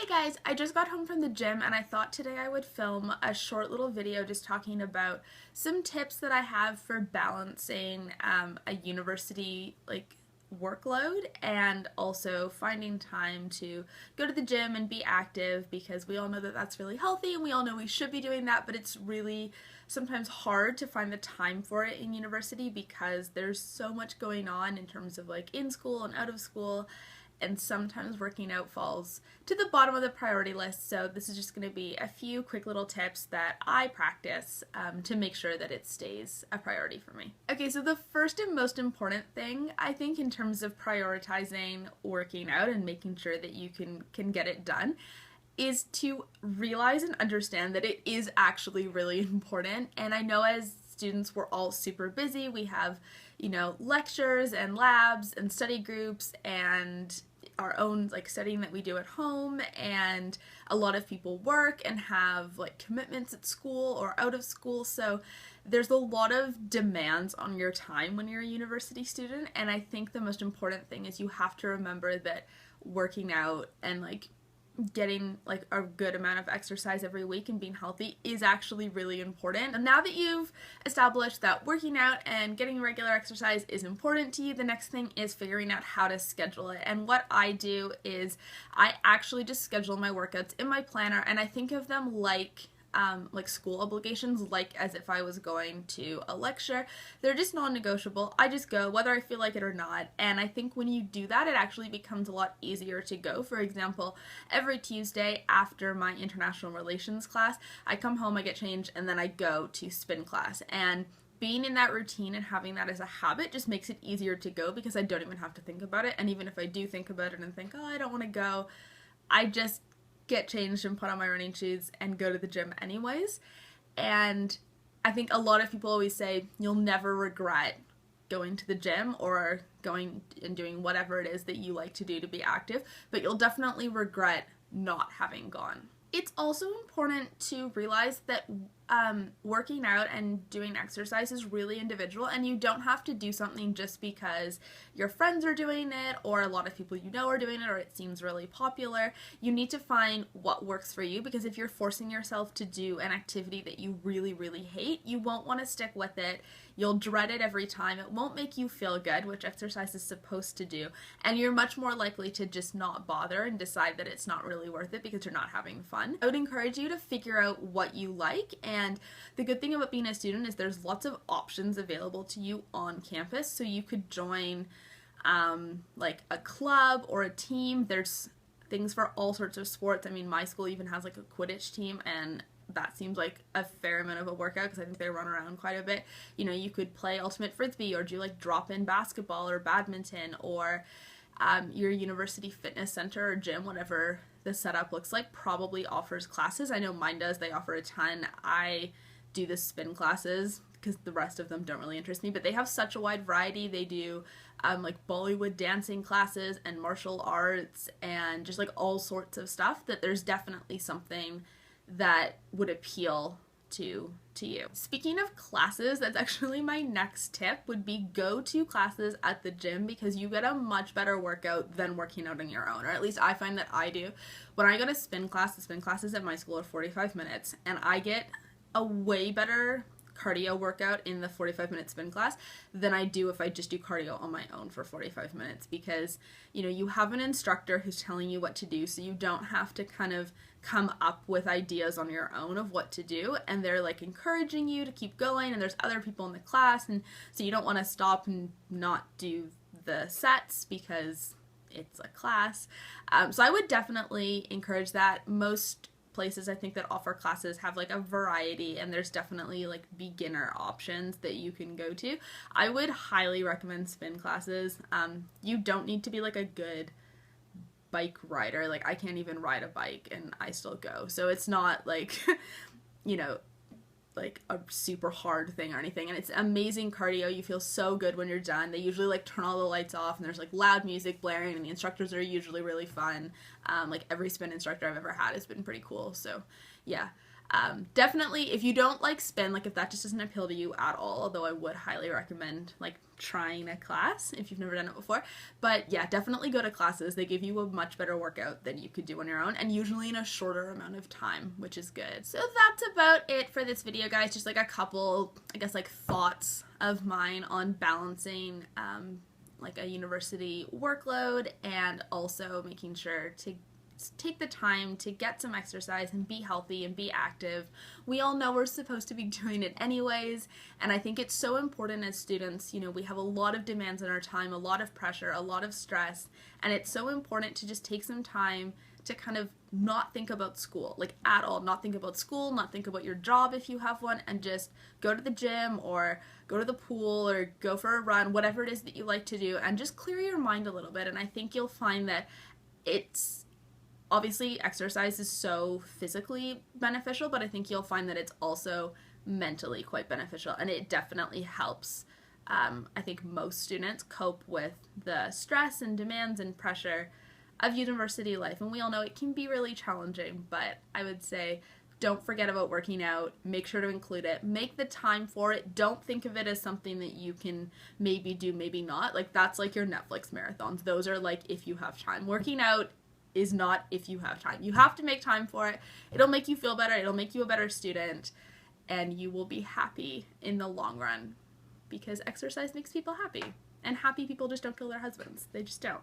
Hey guys, I just got home from the gym and I thought today I would film a short little video just talking about some tips that I have for balancing a university workload and also finding time to go to the gym and be active, because we all know that that's really healthy and we all know we should be doing that, but it's really sometimes hard to find the time for it in university because there's so much going on in terms of in school and out of school, and sometimes working out falls to the bottom of the priority list. So this is just going to be a few quick little tips that I practice to make sure that it stays a priority for me. Okay, so the first and most important thing, I think, in terms of prioritizing working out and making sure that you can get it done, is to realize and understand that it is actually really important. And I know as students we're all super busy. We have, lectures and labs and study groups and our own studying that we do at home, and a lot of people work and have commitments at school or out of school, so there's a lot of demands on your time when you're a university student. And I think the most important thing is you have to remember that working out and getting a good amount of exercise every week and being healthy is actually really important. And now that you've established that working out and getting regular exercise is important to you, the next thing is figuring out how to schedule it. And what I do is I actually just schedule my workouts in my planner, and I think of them like school obligations, as if I was going to a lecture. They're just non-negotiable. I just go whether I feel like it or not, and I think when you do that, it actually becomes a lot easier to go. For example, every Tuesday after my international relations class, I come home, I get changed, and then I go to spin class. And being in that routine and having that as a habit just makes it easier to go, because I don't even have to think about it. And even if I do think about it and think, oh, I don't want to go, I just get changed and put on my running shoes and go to the gym anyways. And I think a lot of people always say you'll never regret going to the gym or going and doing whatever it is that you like to do to be active, but you'll definitely regret not having gone. It's also important to realize that working out and doing exercise is really individual, and you don't have to do something just because your friends are doing it or a lot of people are doing it or it seems really popular. You need to find what works for you, because if you're forcing yourself to do an activity that you really, really hate, you won't want to stick with it. You'll dread it every time. It won't make you feel good, which exercise is supposed to do, and you're much more likely to just not bother and decide that it's not really worth it because you're not having fun. I would encourage you to figure out what you like, and the good thing about being a student is there's lots of options available to you on campus. So you could join a club or a team. There's things for all sorts of sports. I mean, my school even has a Quidditch team, and that seems like a fair amount of a workout because I think they run around quite a bit. You could play ultimate frisbee or do drop-in basketball or badminton, or your university fitness center or gym, whatever the setup looks like, probably offers classes. I know mine does. They offer a ton. I do the spin classes because the rest of them don't really interest me, but they have such a wide variety. They do Bollywood dancing classes and martial arts and just all sorts of stuff, that there's definitely something that would appeal to you. Speaking of classes, that's actually my next tip, would be go to classes at the gym, because you get a much better workout than working out on your own, or at least I find that I do. When I go to spin class, the spin classes at my school are 45 minutes, and I get a way better cardio workout in the 45-minute spin class than I do if I just do cardio on my own for 45 minutes, because you have an instructor who's telling you what to do, so you don't have to kind of come up with ideas on your own of what to do, and they're encouraging you to keep going, and there's other people in the class, and so you don't want to stop and not do the sets because it's a class. So I would definitely encourage that. Most places I think that offer classes have a variety, and there's definitely beginner options that you can go to. I would highly recommend spin classes. You don't need to be a good bike rider. I can't even ride a bike and I still go, so it's not a super hard thing or anything, and it's amazing cardio. You feel so good when you're done. They usually turn all the lights off, and there's loud music blaring, and the instructors are usually really fun. Every spin instructor I've ever had has been pretty cool, so yeah. Definitely, if you don't like spin, like if that just doesn't appeal to you at all, although I would highly recommend like trying a class if you've never done it before. But yeah, definitely go to classes. They give you a much better workout than you could do on your own, and usually in a shorter amount of time, which is good. So that's about it for this video, guys. Just like a couple, I guess, like thoughts of mine on balancing like a university workload and also making sure to take the time to get some exercise and be healthy and be active. We all know we're supposed to be doing it anyways, and I think it's so important as students. You know, we have a lot of demands on our time, a lot of pressure, a lot of stress, and it's so important to just take some time to kind of not think about school, like at all, not think about school, not think about your job if you have one, and just go to the gym or go to the pool or go for a run, whatever it is that you like to do, and just clear your mind a little bit. And I think you'll find that it's obviously exercise is so physically beneficial, but I think you'll find that it's also mentally quite beneficial, and it definitely helps I think most students cope with the stress and demands and pressure of university life. And we all know it can be really challenging, but I would say don't forget about working out. Make sure to include it. Make the time for it. Don't think of it as something that you can maybe do, maybe not. Like, that's like your Netflix marathons. Those are like if you have time. Working out is not if you have time. You have to make time for it. It'll make you feel better. It'll make you a better student, and you will be happy in the long run, because exercise makes people happy. And happy people just don't kill their husbands. They just don't.